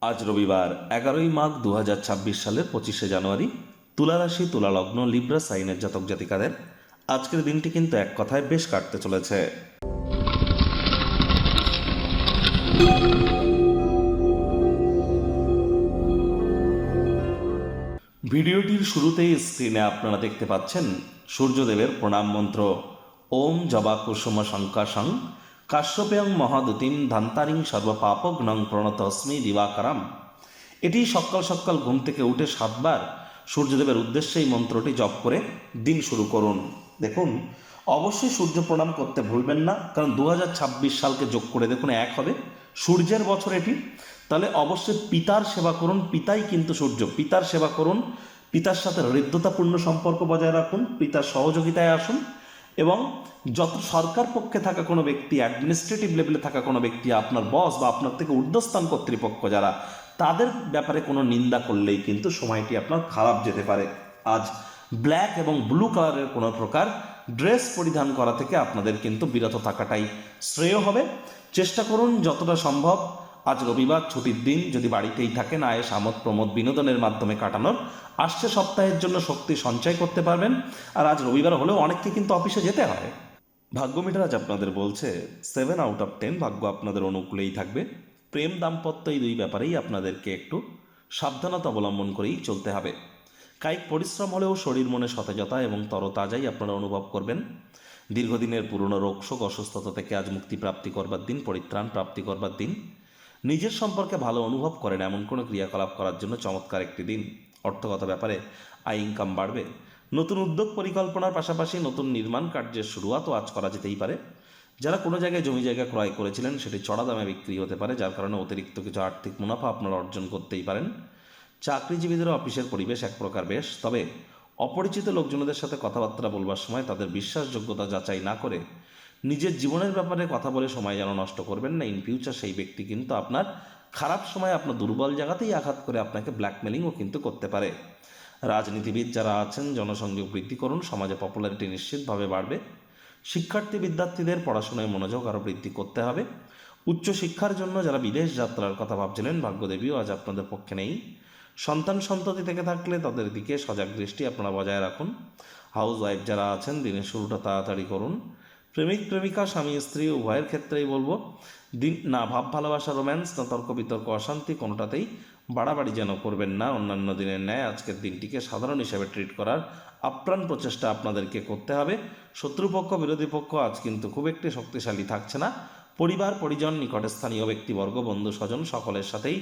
আজ রবিবার 11ই মাঘ 2026 সালের 25শে জানুয়ারি। তুলা রাশি, তুলা লগ্ন, লিব্রা সাইনের জাতক জাতিকাদের আজকের দিনটি কিন্তু এক কথায় বেশ কাটতে চলেছে। ভিডিওটির শুরুতেই স্ক্রিনে আপনারা দেখতে পাচ্ছেন সূর্যদেবের প্রণাম মন্ত্র। ওম জবা কুসুম শঙ্কাশং কাশ্যপেয়ং মহাদুতিম ধান্তারিং সর্বপাপগ্নং প্রণতস্মি দিবাকরাম। এটি সকাল সকাল ঘুম থেকে উঠে 7বার সূর্যদেবের উদ্দেশ্যে এই মন্ত্রটি জপ করে দিন শুরু করুন। দেখুন, অবশ্যই সূর্য প্রণাম করতে ভুলবেন না, কারণ 2026 সালকে যোগ করে দেখুন এক হবে, সূর্যের বছর এটি। তাহলে অবশ্যই পিতার সেবা করুন, পিতাই কিন্তু সূর্য। পিতার সেবা করুন, পিতার সাথে হৃদ্যতাপূর্ণ সম্পর্ক বজায় রাখুন, পিতার সহযোগিতায় আসুন এবং যত সরকার পক্ষে থাকা কোনো ব্যক্তি, অ্যাডমিনিস্ট্রেটিভ লেভেলে থাকা কোনো ব্যক্তি, আপনার বস বা আপনার থেকে ঊর্ধ্বস্থান কর্তৃপক্ষ যারা, তাদের ব্যাপারে কোনো নিন্দা করলেই কিন্তু সময়টি আপনার খারাপ যেতে পারে। আজ ব্ল্যাক এবং ব্লু কালারের কোনো প্রকার ড্রেস পরিধান করা থেকে আপনাদের কিন্তু বিরত থাকাটাই শ্রেয় হবে। চেষ্টা করুন যতটা সম্ভব আজ রবিবার ছুটির দিন, যদি বাড়িতেই থাকেন, আয়েস আমোদ প্রমোদ বিনোদনের মাধ্যমে কাটানোর আসছে সপ্তাহের জন্য শক্তি সঞ্চয় করতে পারবেন। আর আজ রবিবার হলেও অনেককে কিন্তু অফিসে যেতে হয়। ভাগ্য মিটার আজ আপনাদের বলছে 7/10 ভাগ্য আপনাদের অনুকূলেই থাকবে। প্রেম দাম্পত্য এই দুই ব্যাপারেই আপনাদেরকে একটু সাবধানতা অবলম্বন করেই চলতে হবে। কায়িক পরিশ্রম হলেও শরীর মনে সতেজতা এবং তরতাজাই আপনারা অনুভব করবেন। দীর্ঘদিনের পুরনো রোগশোক অসুস্থতা থেকে আজ মুক্তি প্রাপ্তি করবার দিন, পরিত্রাণ প্রাপ্তি করবার দিন। নিজের সম্পর্কে ভালো অনুভব করেন এমন কোনো ক্রিয়াকলাপ করার জন্য চমৎকার একটি দিন। অর্থগত ব্যাপারে আয় ইনকাম বাড়বে। নতুন উদ্যোগ পরিকল্পনার পাশাপাশি নতুন নির্মাণ কার্যের শুরুয়াতও আজ করা যেতেই পারে। যারা কোনো জায়গায় জমি জায়গা ক্রয় করেছিলেন সেটি চড়া দামে বিক্রি হতে পারে, যার কারণে অতিরিক্ত কিছু আর্থিক মুনাফা আপনারা অর্জন করতেই পারেন। চাকরিজীবীদের অফিসের পরিবেশ এক প্রকার বেশ, তবে অপরিচিত লোকজনদের সাথে কথাবার্তা বলবার সময় তাদের বিশ্বাসযোগ্যতা যাচাই না করে নিজের জীবনের ব্যাপারে কথা বলে সময় যেন নষ্ট করবেন না। ইন ফিউচার সেই ব্যক্তি কিন্তু আপনার খারাপ সময় আপনার দুর্বল জায়গাতেই আঘাত করে আপনাকে ব্ল্যাকমেলিংও কিন্তু করতে পারে। রাজনীতিবিদ যারা আছেন, জনসংযোগ বৃদ্ধি করুন, সমাজে পপুলারিটি নিশ্চিতভাবে বাড়বে। শিক্ষার্থী বিদ্যার্থীদের পড়াশোনায় মনোযোগ আরও বৃদ্ধি করতে হবে। উচ্চশিক্ষার জন্য যারা বিদেশ যাত্রার কথা ভাবছিলেন, ভাগ্যদেবীও আজ আপনাদের পক্ষে নেই। সন্তান সন্ততি থেকে থাকলে তাদের দিকে সজাগ দৃষ্টি আপনারা বজায় রাখুন। হাউস ওয়াইফ যারা আছেন, দিনের শুরুটা তাড়াতাড়ি করুন। প্রেমিক প্রেমিকা, স্বামী স্ত্রী উভয়ের ক্ষেত্রেই বলবো, দিন না ভাব ভালোবাসা, রোম্যান্স, না তর্ক বিতর্ক, অশান্তি, কোনোটাতেই বাড়াবাড়ি যেন করবেন না। অন্যান্য দিনের ন্যায় আজকের দিনটিকে সাধারণ হিসেবে ট্রিট করার আপ্রাণ প্রচেষ্টা আপনাদেরকে করতে হবে। শত্রুপক্ষ, বিরোধী পক্ষ আজ কিন্তু খুব একটি শক্তিশালী থাকছে না। পরিবার, পরিজন, নিকটে স্থানীয় ব্যক্তিবর্গ, বন্ধু স্বজন সকলের সাথেই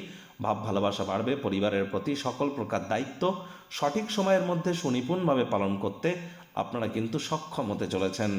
ভাব ভালোবাসা বাড়বে। পরিবারের প্রতি সকল প্রকার দায়িত্ব সঠিক সময়ের মধ্যে সুনিপুণভাবে পালন করতে আপনারা কিন্তু সক্ষম হতে চলেছেন।